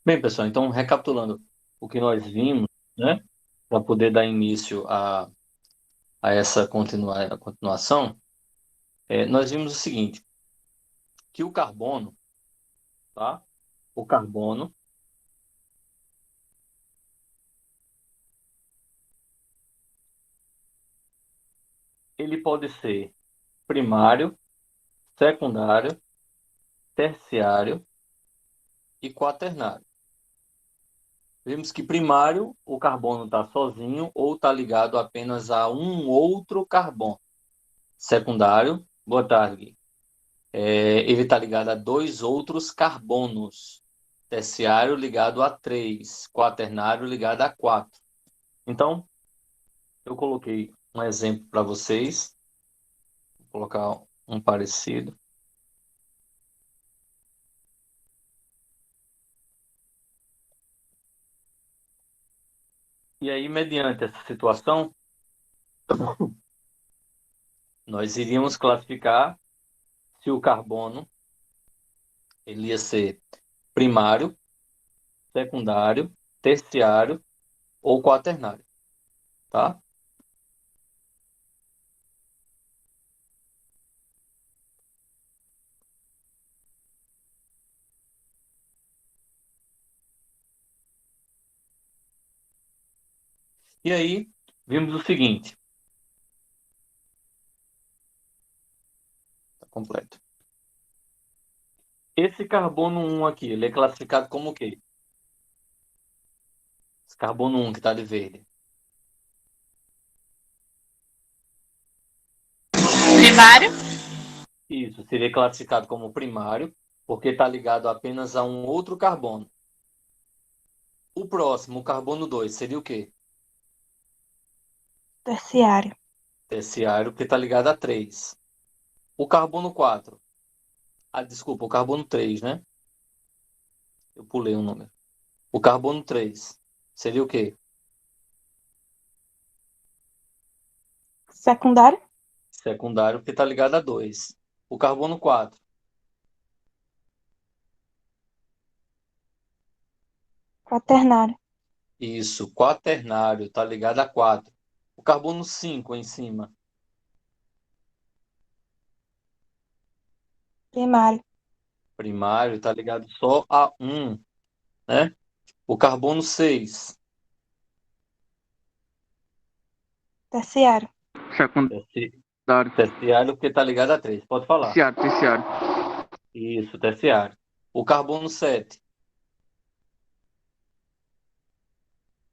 Bem, pessoal, então recapitulando o que nós vimos, né, para poder dar início a essa a continuação, nós vimos o seguinte, que o carbono, tá? O carbono, ele pode ser primário, secundário, terciário e quaternário. Vimos que primário, o carbono está sozinho ou está ligado apenas a um outro carbono. Secundário, boa tarde, ele está ligado a dois outros carbonos. Terciário ligado a três. Quaternário ligado a quatro. Então, eu coloquei um exemplo para vocês. Vou colocar um parecido. E aí, mediante essa situação, nós iríamos classificar se o carbono ele ia ser primário, secundário, terciário ou quaternário, tá? E aí, vimos o seguinte, tá completo. Esse carbono 1 aqui, ele é classificado como o quê? Esse carbono 1 que está de verde. Primário. Isso, seria classificado como primário, porque está ligado apenas a um outro carbono. O próximo, o carbono 2, seria o quê? Terciário. Terciário, porque está ligado a 3. O carbono 4. Ah, desculpa, o carbono 3, né? Eu pulei um número. O carbono 3 seria o quê? Secundário. Secundário, porque está ligado a 2. O carbono 4. Quaternário. Isso, quaternário, está ligado a 4. O carbono 5 em cima. Primário. Primário, está ligado só a 1, né? O carbono 6. Terciário. Secundário. Terciário, porque está ligado a 3. Pode falar. Terciário. Isso, terciário. O carbono 7.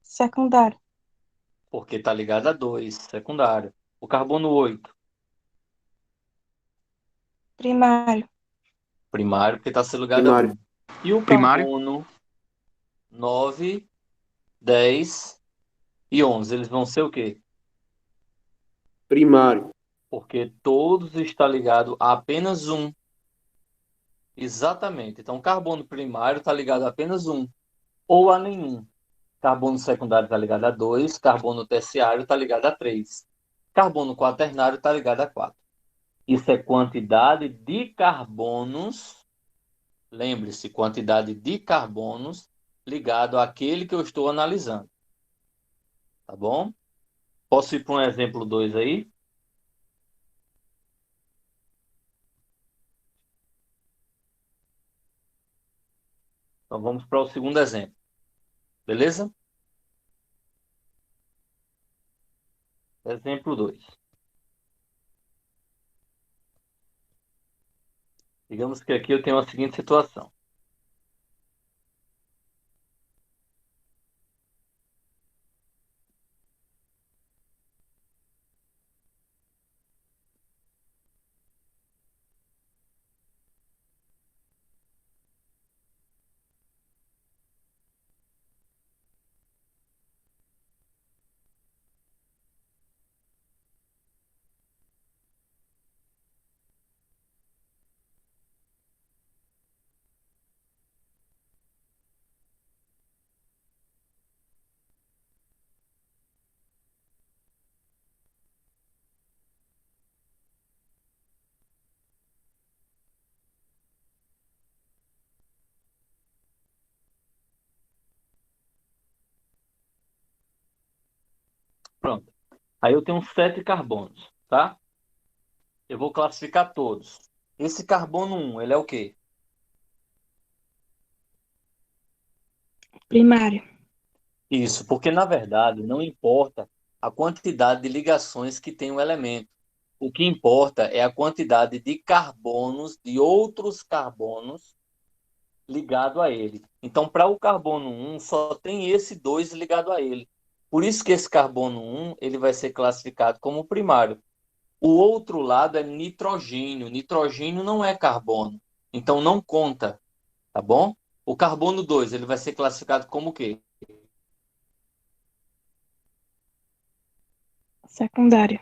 Secundário. Porque está ligado a 2. Secundário. O carbono 8. Primário. Primário, porque está ligado a Primário. 1. E o Primário. carbono 9, 10 e 11. Eles vão ser o quê? Primário. Porque todos estão ligados a apenas um. Exatamente. Então, carbono primário está ligado a apenas um. Ou a nenhum. Carbono secundário está ligado a 2. Carbono terciário está ligado a 3. Carbono quaternário está ligado a 4. Isso é quantidade de carbonos. Lembre-se, quantidade de carbonos ligado àquele que eu estou analisando. Tá bom? Posso ir para um exemplo 2 aí? Então vamos para o segundo exemplo. Beleza? Exemplo 2. Digamos que aqui eu tenho a seguinte situação. Pronto. Aí eu tenho 7 carbonos, tá? Eu vou classificar todos. Esse carbono 1, ele é o quê? Primário. Isso, porque na verdade não importa a quantidade de ligações que tem o elemento. O que importa é a quantidade de carbonos, de outros carbonos ligado a ele. Então, para o carbono 1, só tem esse 2 ligado a ele. Por isso que esse carbono 1, ele vai ser classificado como primário. O outro lado é nitrogênio. Nitrogênio não é carbono. Então, não conta, tá bom? O carbono 2, ele vai ser classificado como o quê? Secundário.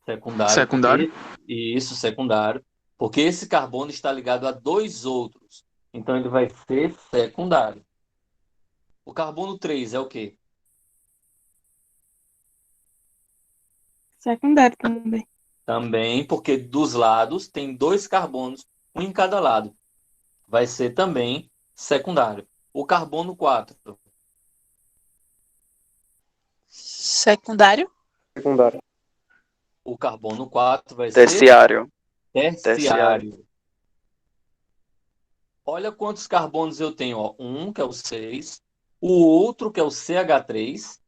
Secundário, Secundário. isso, secundário, porque esse carbono está ligado a 2 outros. Então, ele vai ser secundário. O carbono 3 é o quê? Secundário também. Também, porque dos lados tem 2 carbonos, um em cada lado. Vai ser também secundário. O carbono 4. Secundário? Secundário. O carbono 4 vai ser Terciário. terciário. Olha quantos carbonos eu tenho. Ó. Um, que é o 6, o outro, que é o CH3,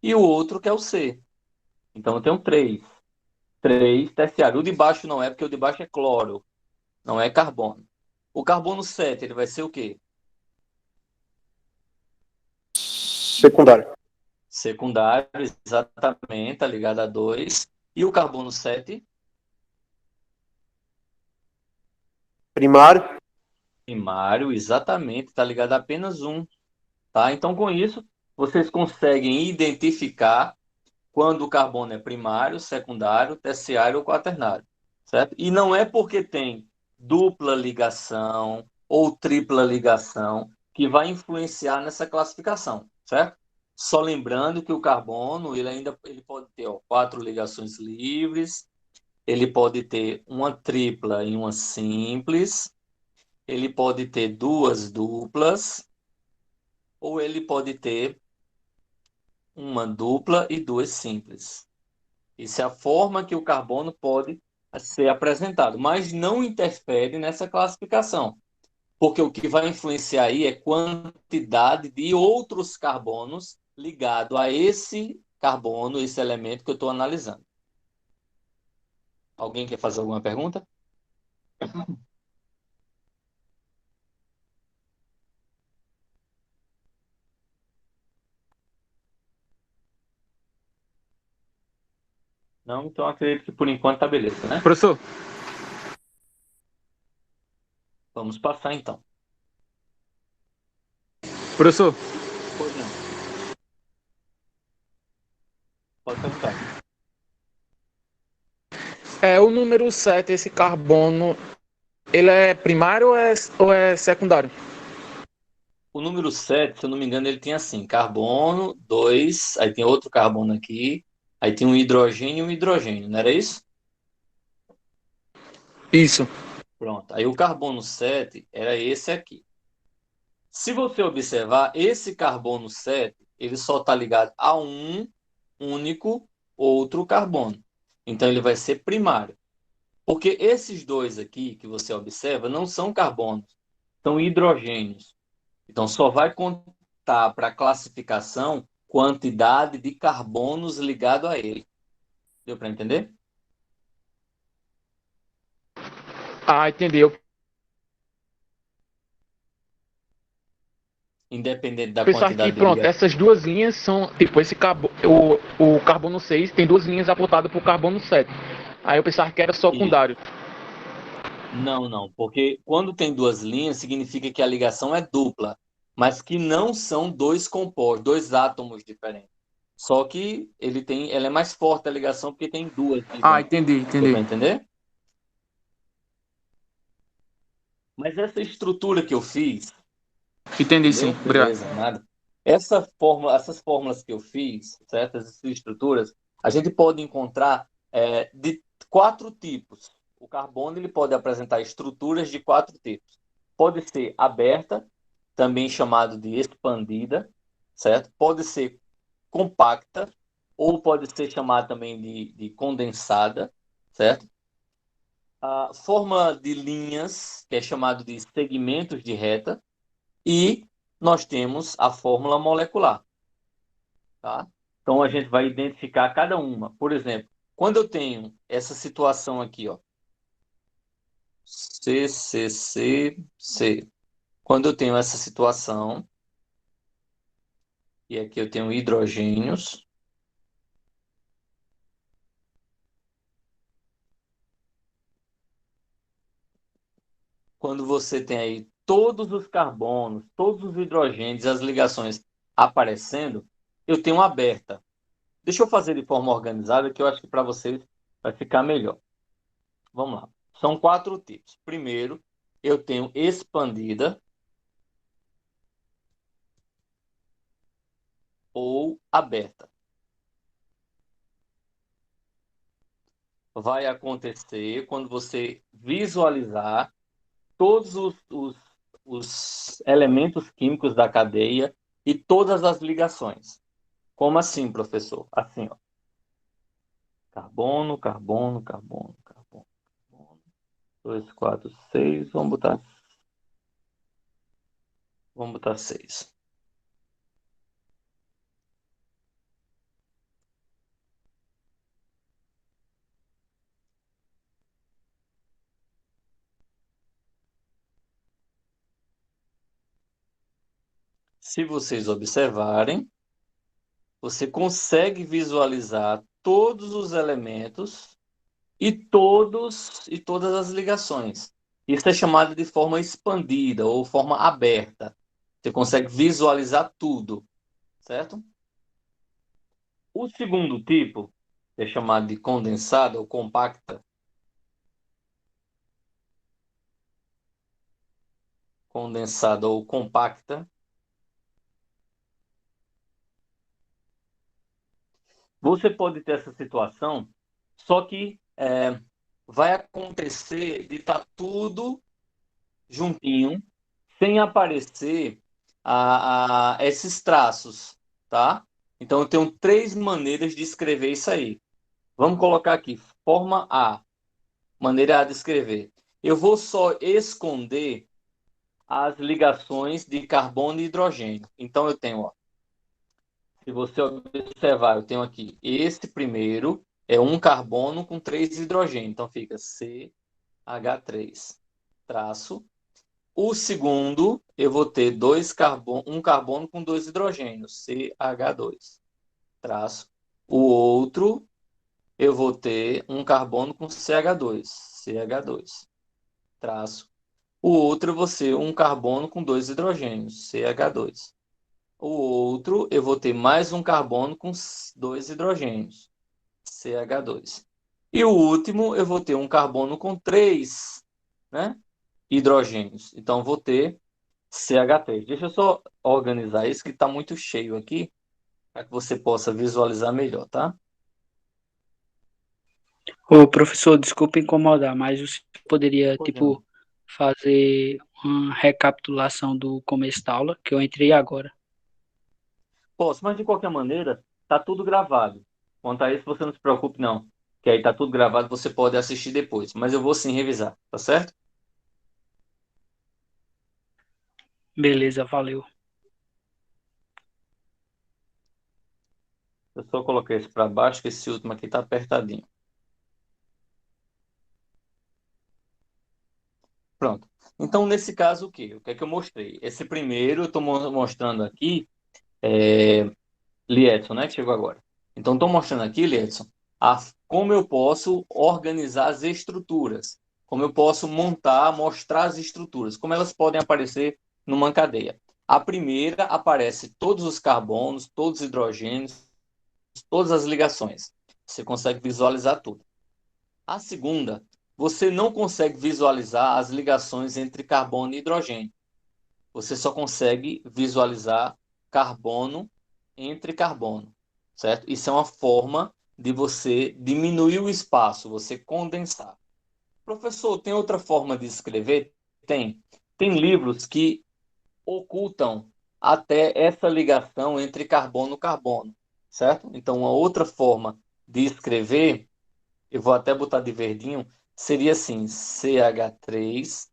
e o outro, que é o C. Então, eu tenho 3. 3 terciário. O de baixo não é, porque o de baixo é cloro, não é carbono. O carbono 7, ele vai ser o quê? Secundário. Secundário, exatamente, tá ligado a 2. E o carbono 7? Primário. Primário, exatamente, tá ligado a apenas 1. Tá? Então, com isso, vocês conseguem identificar quando o carbono é primário, secundário, terciário ou quaternário, certo? E não é porque tem dupla ligação ou tripla ligação que vai influenciar nessa classificação, certo? Só lembrando que o carbono, ele pode ter 4 ligações livres, ele pode ter uma tripla e uma simples, ele pode ter 2 duplas, ou ele pode ter uma dupla e 2 simples. Isso é a forma que o carbono pode ser apresentado, mas não interfere nessa classificação, porque o que vai influenciar aí é quantidade de outros carbonos ligado a esse carbono, esse elemento que eu estou analisando. Alguém quer fazer alguma pergunta? Não, então acredito que por enquanto tá beleza, né? Professor, Vamos passar então. professor, Pois não. Pode perguntar. o número 7, esse carbono, ele é primário ou é secundário? O número 7, se eu não me engano, ele tem assim, carbono, 2, aí tem outro carbono aqui, aí tem um hidrogênio e um hidrogênio, não era isso? Isso. Pronto. Aí o carbono 7 era esse aqui. Se você observar, esse carbono 7, ele só está ligado a um único outro carbono. Então ele vai ser primário. Porque esses dois aqui que você observa não são carbonos, são hidrogênios. Então só vai contar para a classificação quantidade de carbonos ligado a ele. Deu para entender? Ah, entendeu. Independente da Pensar que, quantidade de pronto, ligação. essas duas linhas são, tipo, o carbono 6 tem duas linhas apontadas para o carbono 7. Aí eu pensava que era secundário. Não, não, porque quando tem 2 linhas, significa que a ligação é dupla, mas que não são 2 compostos, 2 átomos diferentes. Só que ela é mais forte a ligação porque tem 2 Ah, ligando. entendi, Deu para entendi. entender? Mas essa estrutura que eu fiz, Entendi sim, entendeu? obrigado. Beleza, nada. Essas fórmulas que eu fiz, certas essas estruturas, a gente pode encontrar de 4 tipos. O carbono ele pode apresentar estruturas de 4 tipos. Pode ser aberta, também chamado de expandida, certo? Pode ser compacta ou pode ser chamada também de condensada, certo? A forma de linhas, que é chamado de segmentos de reta, e nós temos a fórmula molecular, tá? Então a gente vai identificar cada uma. Por exemplo, quando eu tenho essa situação aqui, ó, CCCC. Quando eu tenho essa situação, e aqui eu tenho hidrogênios, quando você tem aí todos os carbonos, todos os hidrogênios, as ligações aparecendo, eu tenho aberta. Deixa eu fazer de forma organizada, que eu acho que para vocês vai ficar melhor. Vamos lá. São 4 tipos. Primeiro, eu tenho expandida ou aberta. Vai acontecer quando você visualizar todos os elementos químicos da cadeia e todas as ligações. Como assim, professor? Assim, ó. Carbono, carbono, carbono, carbono, carbono. 2, 4, 6. Vamos botar 6. Se vocês observarem, você consegue visualizar todos os elementos e todas as ligações. Isso é chamado de forma expandida ou forma aberta. Você consegue visualizar tudo, certo? O segundo tipo é chamado de condensada ou compacta. Condensada ou compacta. Você pode ter essa situação, só que vai acontecer de estar tudo juntinho, sem aparecer esses traços, tá? Então, eu tenho 3 maneiras de escrever isso aí. Vamos colocar aqui, forma A, maneira A de escrever. Eu vou só esconder as ligações de carbono e hidrogênio. Então, eu tenho, ó, se você observar, eu tenho aqui, esse primeiro é um carbono com 3 hidrogênios. Então, fica CH3, traço. O segundo, eu vou ter um carbono com 2 hidrogênios, CH2, traço. O outro, eu vou ter um carbono com CH2, CH2, traço. O outro, eu vou ter um carbono com 2 hidrogênios, CH2. O outro, eu vou ter mais um carbono com 2 hidrogênios, CH2. E o último, eu vou ter um carbono com 3, né, hidrogênios. Então, vou ter CH3. Deixa eu só organizar isso, que está muito cheio aqui, para que você possa visualizar melhor, tá? Ô, professor, desculpa incomodar, mas você poderia, Pois não. fazer uma recapitulação do começo da aula, que eu entrei agora. Posso, mas de qualquer maneira, tá tudo gravado. Quanto a isso, você não se preocupe, não. Que aí tá tudo gravado, você pode assistir depois. Mas eu vou sim revisar, tá certo? Beleza, valeu. Eu só coloquei esse para baixo, que esse último aqui tá apertadinho. Pronto. Então, nesse caso, o quê? O que é que eu mostrei? Esse primeiro eu estou mostrando aqui, Liedson, né, que chegou agora. Então, estou mostrando aqui, Liedson, como eu posso organizar as estruturas, como eu posso mostrar as estruturas, como elas podem aparecer numa cadeia. A primeira aparece todos os carbonos, todos os hidrogênios, todas as ligações. Você consegue visualizar tudo. A segunda, você não consegue visualizar as ligações entre carbono e hidrogênio. Você só consegue visualizar carbono entre carbono, certo? Isso é uma forma de você diminuir o espaço, você condensar. Professor, tem outra forma de escrever? Tem. Tem livros que ocultam até essa ligação entre carbono e carbono. certo? Então, uma outra forma de escrever, eu vou até botar de verdinho, seria assim, CH3,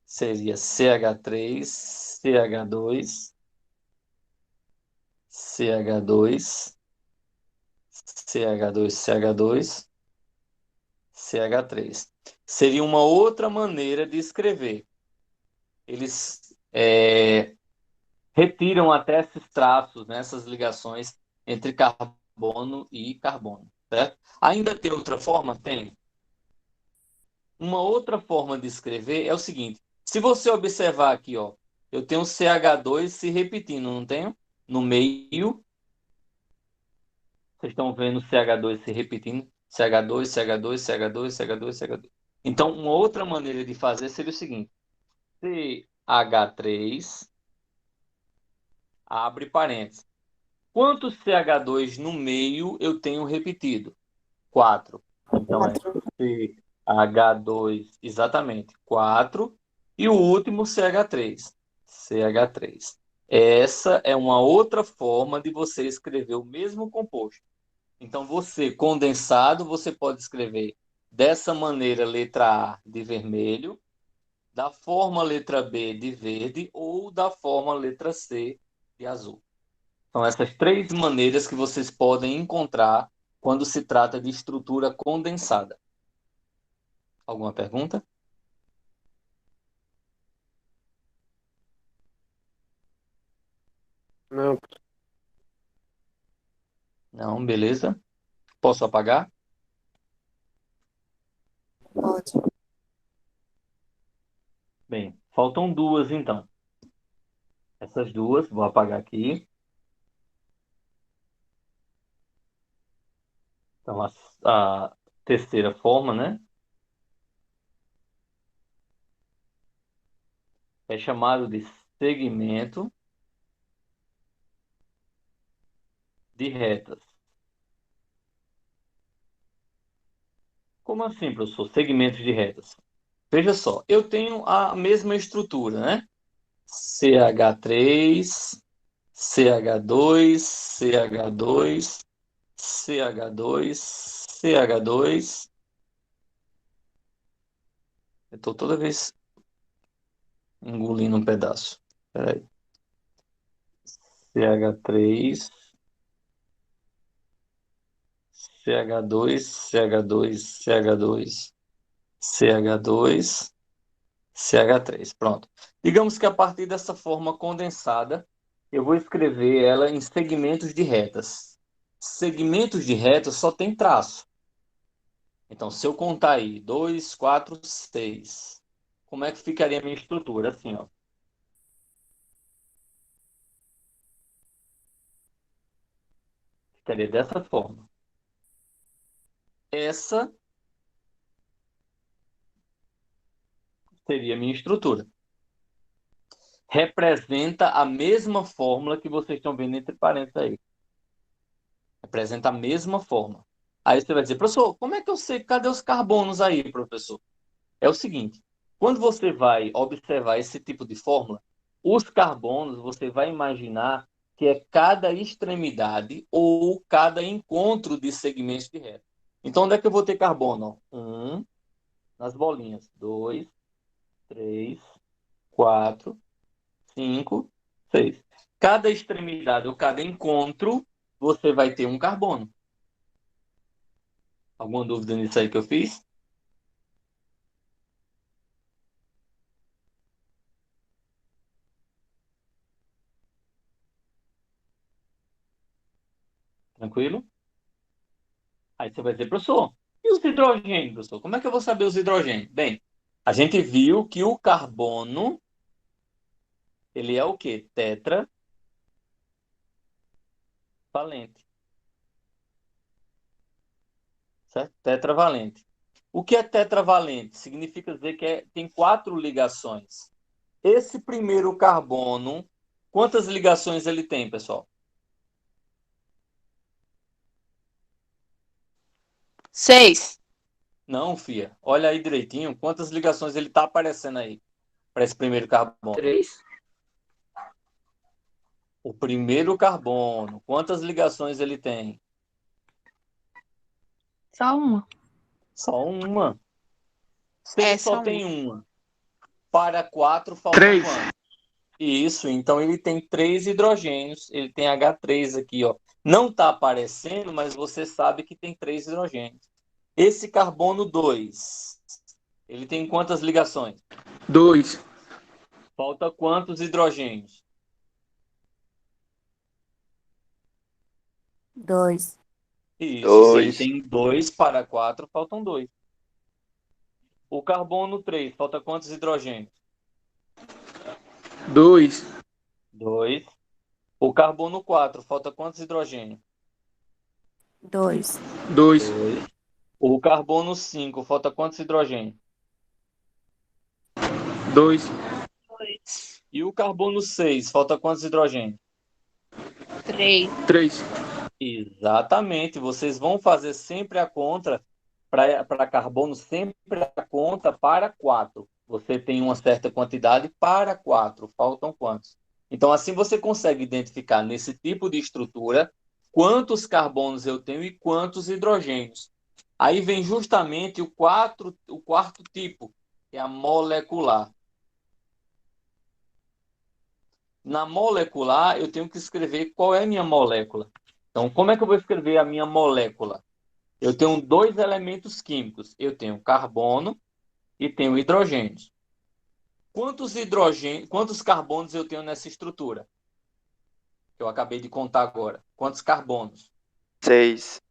seria CH3, CH2, CH2, CH2, CH2, CH3. Seria uma outra maneira de escrever. Eles retiram até esses traços, né, essas ligações entre carbono e carbono, certo? Ainda tem outra forma? Tem. Uma outra forma de escrever é o seguinte: se você observar aqui, ó, eu tenho CH2 se repetindo, não tenho? No meio, vocês estão vendo CH2 se repetindo, CH2, CH2, CH2, CH2, CH2. Então, uma outra maneira de fazer seria o seguinte: CH3, abre parênteses. Quantos CH2 no meio eu tenho repetido? 4. Então é 4. CH2, exatamente, 4. E o último CH3. CH3. Essa é uma outra forma de você escrever o mesmo composto. Então, você, condensado, você pode escrever dessa maneira, letra A de vermelho, da forma letra B de verde ou da forma letra C de azul. São essas três maneiras que vocês podem encontrar quando se trata de estrutura condensada. Alguma pergunta? Não, Não, beleza. Posso apagar? Pode. Bem, faltam duas então. Essas duas, vou apagar aqui. Então, a terceira forma, né? É chamado de segmento de retas. Como assim, professor? Segmentos de retas. Veja só, eu tenho a mesma estrutura, né? CH3, CH2, CH2, CH2, CH2. Eu estou toda vez engolindo um pedaço. Espera aí. CH3, CH2, CH2, CH2, CH2, CH3. Pronto. Digamos que a partir dessa forma condensada, eu vou escrever ela em segmentos de retas. Segmentos de retas só tem traço. Então, se eu contar aí 2, 4, 6, como é que ficaria a minha estrutura? Assim, ó. Ficaria dessa forma. Essa seria a minha estrutura. Representa a mesma fórmula que vocês estão vendo entre parênteses aí. Representa a mesma forma. Aí você vai dizer, professor, como é que eu sei? Cadê os carbonos aí, professor? É o seguinte, quando você vai observar esse tipo de fórmula, os carbonos, você vai imaginar que é cada extremidade ou cada encontro de segmentos de reta. Então, onde é que eu vou ter carbono? 1, nas bolinhas. 2, 3, 4, 5, 6. Cada extremidade ou cada encontro, você vai ter um carbono. Alguma dúvida nisso aí que eu fiz? Tranquilo? Aí você vai dizer, professor, e os hidrogênios, professor? Como é que eu vou saber os hidrogênios? Bem, a gente viu que o carbono, ele é o quê? Tetravalente. Certo? Tetravalente. O que é tetravalente? Significa dizer que tem 4 ligações. Esse primeiro carbono, quantas ligações ele tem, pessoal? 6. Não, Fia. Olha aí direitinho quantas ligações ele está aparecendo aí para esse primeiro carbono. 3. O primeiro carbono, quantas ligações ele tem? Só uma. Só uma. Se ele Só só uma. tem uma, para 4 faltam 3. quantos? Isso, então ele tem 3 hidrogênios, ele tem H3 aqui, ó. Não está aparecendo, mas você sabe que tem 3 hidrogênios. Esse carbono 2, ele tem quantas ligações? 2. Falta quantos hidrogênios? 2. Isso, se ele Dois. tem 2 para 4, faltam 2. O carbono 3, falta quantos hidrogênios? 2. 2. O carbono 4, falta quantos hidrogênios? 2. 2. 2. O carbono 5, falta quantos hidrogênios? 2. E o carbono 6, falta quantos hidrogênios? 3. 3. Exatamente. Vocês vão fazer sempre a conta para carbono, sempre a conta para 4. Você tem uma certa quantidade para 4. Faltam quantos? Então, assim você consegue identificar nesse tipo de estrutura quantos carbonos eu tenho e quantos hidrogênios. Aí vem justamente o quarto tipo, que é a molecular. Na molecular, eu tenho que escrever qual é a minha molécula. Então, como é que eu vou escrever a minha molécula? Eu tenho 2 elementos químicos. Eu tenho carbono e tenho hidrogênios. Quantos carbonos eu tenho nessa estrutura? Eu acabei de contar agora. Quantos carbonos? 6.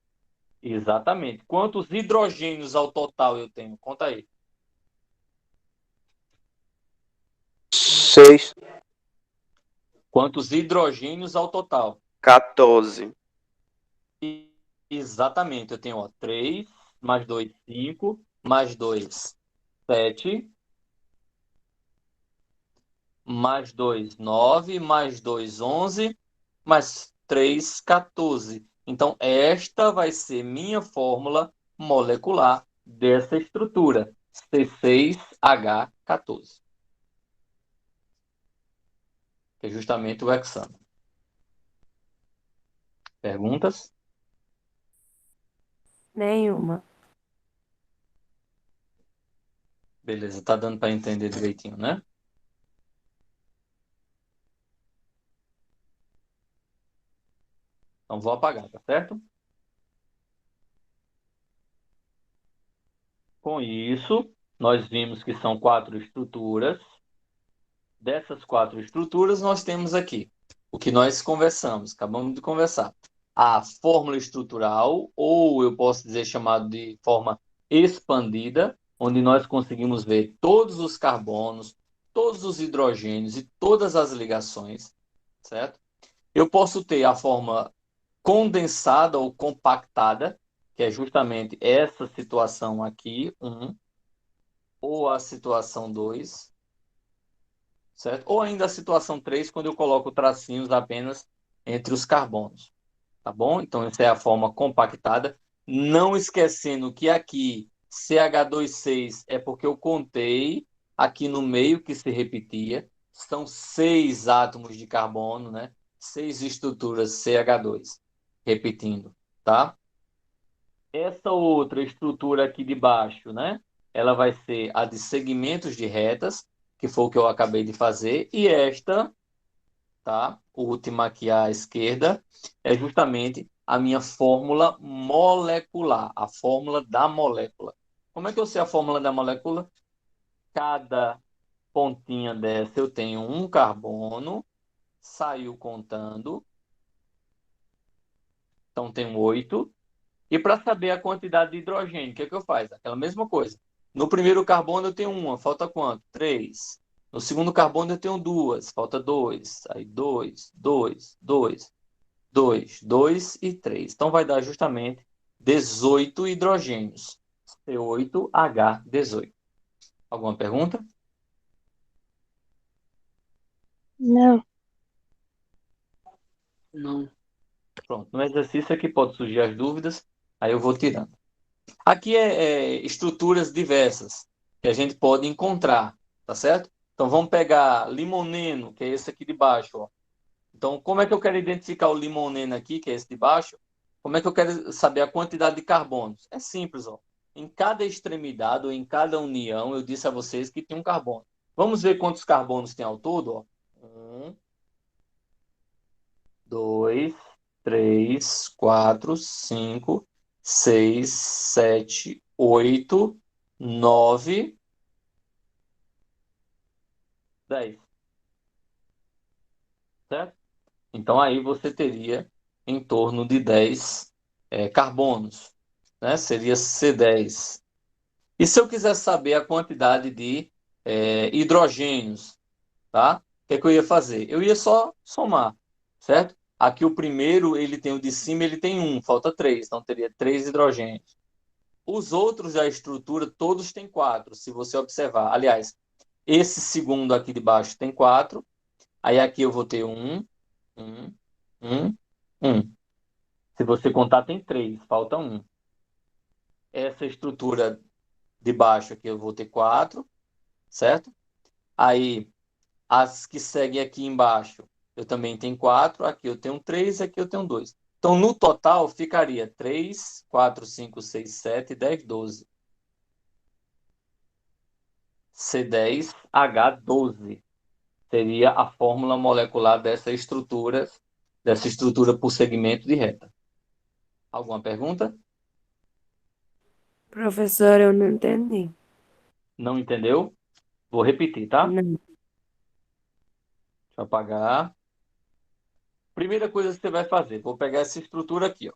Exatamente. Quantos hidrogênios ao total eu tenho? Conta aí. 6. Quantos hidrogênios ao total? 14. Exatamente. Eu tenho 3, mais 2, 5, mais 2, 7, mais 2, 9, mais 2, 11, mais 3, 14. Então, esta vai ser minha fórmula molecular dessa estrutura, C6H14, que é justamente o hexano. Perguntas? Nenhuma. Beleza, tá dando para entender direitinho, né? Então, vou apagar, tá certo? Com isso, nós vimos que são 4 estruturas. Dessas 4 estruturas, nós temos aqui o que nós conversamos, acabamos de conversar. A fórmula estrutural, ou eu posso dizer chamado de forma expandida, onde nós conseguimos ver todos os carbonos, todos os hidrogênios e todas as ligações, certo? Eu posso ter a forma condensada ou compactada, que é justamente essa situação aqui, 1, ou a situação 2, certo? Ou ainda a situação 3, quando eu coloco tracinhos apenas entre os carbonos, tá bom? Então, essa é a forma compactada. Não esquecendo que aqui CH26 é porque eu contei aqui no meio que se repetia. São 6 átomos de carbono, né? 6 estruturas CH2, repetindo, tá? Essa outra estrutura aqui de baixo, né? Ela vai ser a de segmentos de retas, que foi o que eu acabei de fazer, e esta, tá? Última aqui à esquerda, é justamente a minha fórmula molecular, a fórmula da molécula. Como é que eu sei a fórmula da molécula? Cada pontinha dessa eu tenho um carbono, saiu contando, então tenho 8. E para saber a quantidade de hidrogênio, o que é que eu faço? Aquela mesma coisa. No primeiro carbono eu tenho 1, falta quanto? 3. No segundo carbono eu tenho 2, falta 2. Aí 2, 2, 2, 2, 2 e 3. Então vai dar justamente 18 hidrogênios. C8H18. Alguma pergunta? Não. Não. Pronto. No exercício aqui pode surgir as dúvidas, aí eu vou tirando. Aqui é estruturas diversas que a gente pode encontrar, tá certo? Então vamos pegar limoneno, que é esse aqui de baixo, ó. Então Então, como é que eu quero identificar o limoneno aqui, que é esse de baixo? Como é que eu quero saber a quantidade de carbonos? É simples, ó. Em cada extremidade ou em cada união, eu disse a vocês que tem um carbono. Vamos ver quantos carbonos tem ao todo, ó. 1, 2, 3, 4, 5, 6, 7, 8, 9, 10. Certo? Então, aí você teria em torno de 10 carbonos, né? Seria C10. E se eu quiser saber a quantidade de hidrogênios, tá? O que é que eu ia fazer? Eu ia só somar, certo? Aqui o primeiro, ele tem o de cima, ele tem 1, falta 3, então teria 3 hidrogênios. Os outros da estrutura, todos têm 4, se você observar. Aliás, esse segundo aqui de baixo tem 4, aí aqui eu vou ter 1, 1, 1, 1. Se você contar, tem 3, falta 1. Essa estrutura de baixo aqui eu vou ter 4, certo? Aí, as que seguem aqui embaixo, eu também tenho 4, aqui eu tenho 3, aqui eu tenho 2. Então, no total, ficaria 3, 4, 5, 6, 7, 10, 12. C10H12 seria a fórmula molecular dessa estrutura por segmento de reta. Alguma pergunta? Professor, eu não entendi. Não entendeu? Vou repetir, tá? Não. Deixa eu apagar. Primeira coisa que você vai fazer, vou pegar essa estrutura aqui, ó.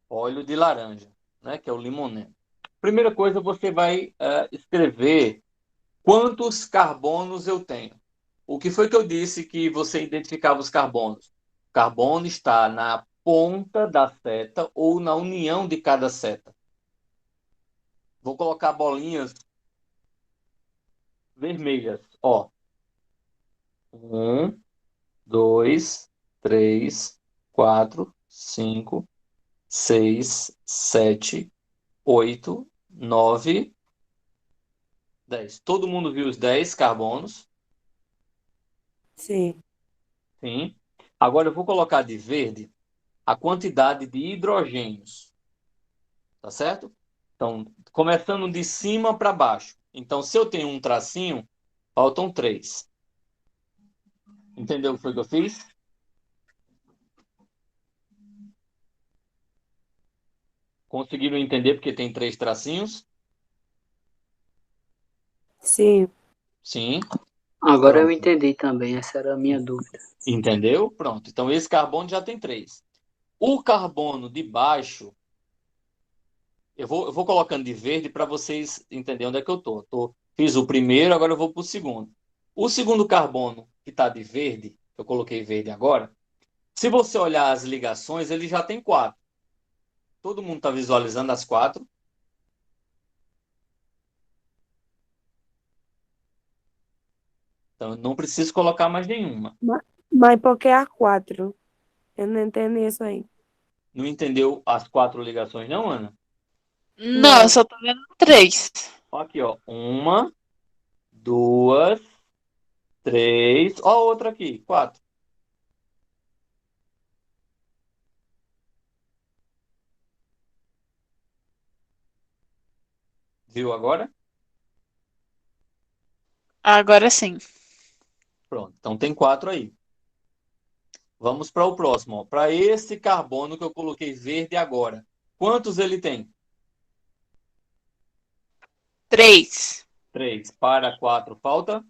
Óleo de laranja, né, que é o limoneno. Primeira coisa, você vai escrever quantos carbonos eu tenho. O que foi que eu disse que você identificava os carbonos? O carbono está na ponta da seta ou na união de cada seta. Vou colocar bolinhas vermelhas, ó. 1, 2, 3, 4, 5, 6, 7, 8, 9, 10. Todo mundo viu os 10 carbonos? Sim. Sim. Agora eu vou colocar de verde a quantidade de hidrogênios. Tá certo? Então, começando de cima para baixo. Então, se eu tenho um tracinho, faltam 3. Entendeu o que foi que eu fiz? Conseguiram entender porque tem 3 tracinhos? Sim. Sim. Agora eu Pronto. entendi também, essa era a minha dúvida. Entendeu? Pronto. Então, esse carbono já tem 3. O carbono de baixo, eu vou colocando de verde para vocês entenderem onde é que eu estou. Fiz o primeiro, agora eu vou para o segundo. O segundo carbono que está de verde, eu coloquei verde agora, se você olhar as ligações, ele já tem 4. Todo mundo está visualizando as 4? Então, eu não preciso colocar mais nenhuma. Mas por que a 4? Eu não entendi isso aí. Não entendeu as 4 ligações, não, Ana? Não. Não, eu só tô vendo 3. Aqui, ó. 1, 2, 3. Ó, a outra aqui. 4. Viu agora? Agora sim. Pronto. Então, tem 4 aí. Vamos para o próximo. Para esse carbono que eu coloquei verde agora. Quantos ele tem? 3. 3. Para 4 falta?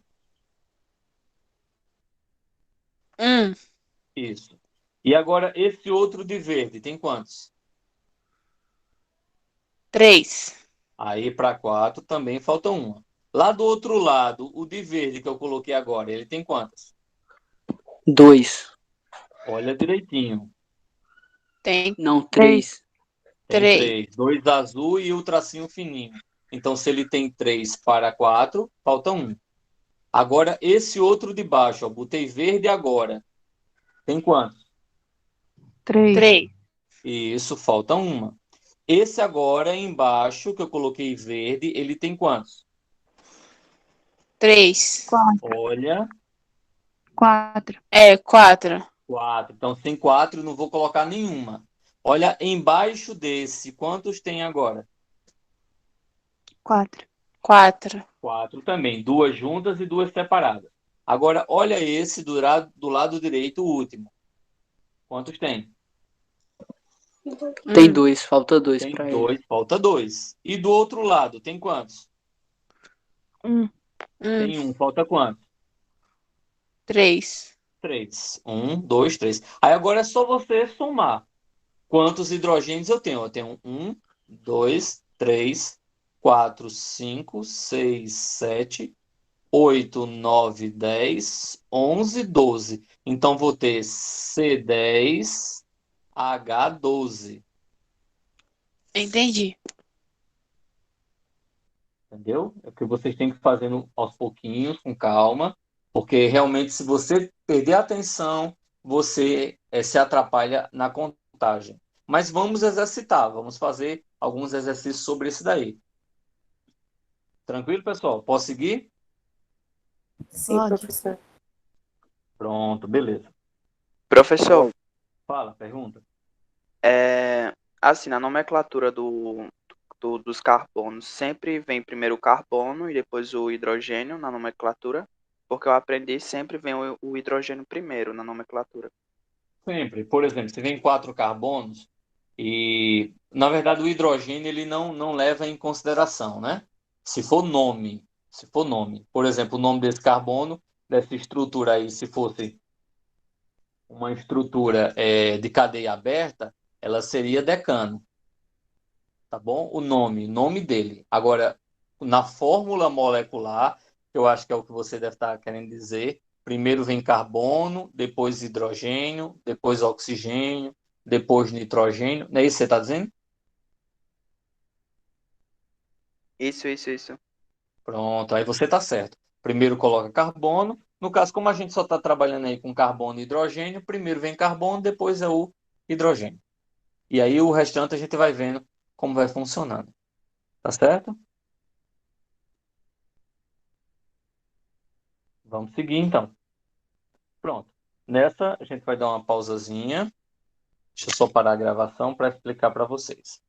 1. Isso. E agora, esse outro de verde, tem quantos? 3. Aí, para 4 também falta uma. Lá do outro lado, o de verde que eu coloquei agora, ele tem quantas? 2. Olha direitinho. Tem Não, 3. Tem 3. 3. 2 azul e o tracinho fininho. Então, se ele tem 3 para 4, falta 1. Agora, esse outro de baixo, ó, botei verde agora. Tem quantos? 3. E isso, falta uma. Esse agora embaixo, que eu coloquei verde, ele tem quantos? 3. Olha. 4. 4. Então, sem 4, não vou colocar nenhuma. Olha, embaixo desse, quantos tem agora? 4. 4 também. 2 juntas e 2 separadas. Agora, olha esse do lado direito, o último. Quantos tem? Tem 2, falta 2 Tem para ele. 2, falta 2. E do outro lado, tem quantos? 1. Tem 1, falta quantos? 3. 3. 1, 2, 3. Aí agora é só você somar. Quantos hidrogênios eu tenho? Eu tenho 1, 2, 3, 4, 5, 6, 7, 8, 9, 10, 11, 12. Então vou ter C10, H12. Entendi. Entendeu? É o que vocês têm que ir fazendo aos pouquinhos, com calma, porque realmente, se você perder a atenção, você se atrapalha na contagem. Mas vamos exercitar, vamos fazer alguns exercícios sobre isso daí. Tranquilo, pessoal? Posso seguir? Sim, Pode. professor. Pronto, beleza. Professor, Fala, pergunta. assim, na nomenclatura dos carbonos, sempre vem primeiro o carbono e depois o hidrogênio na nomenclatura? Porque eu aprendi sempre vem o hidrogênio primeiro na nomenclatura. Sempre. Por exemplo, se vem 4 carbonos e, na verdade, o hidrogênio ele não leva em consideração, né? Se for nome, se for nome. Por exemplo, o nome desse carbono, dessa estrutura aí, se fosse uma estrutura de cadeia aberta, ela seria decano, tá bom? O nome dele. Agora, na fórmula molecular, que eu acho que é o que você deve estar querendo dizer, primeiro vem carbono, depois hidrogênio, depois oxigênio, depois nitrogênio. Não é isso que você está dizendo? Isso. Pronto, aí você está certo. Primeiro coloca carbono. No caso, como a gente só está trabalhando aí com carbono e hidrogênio, primeiro vem carbono, depois é o hidrogênio. E aí o restante a gente vai vendo como vai funcionando. Tá certo? Vamos seguir então. Pronto. Nessa a gente vai dar uma pausazinha. Deixa eu só parar a gravação para explicar para vocês.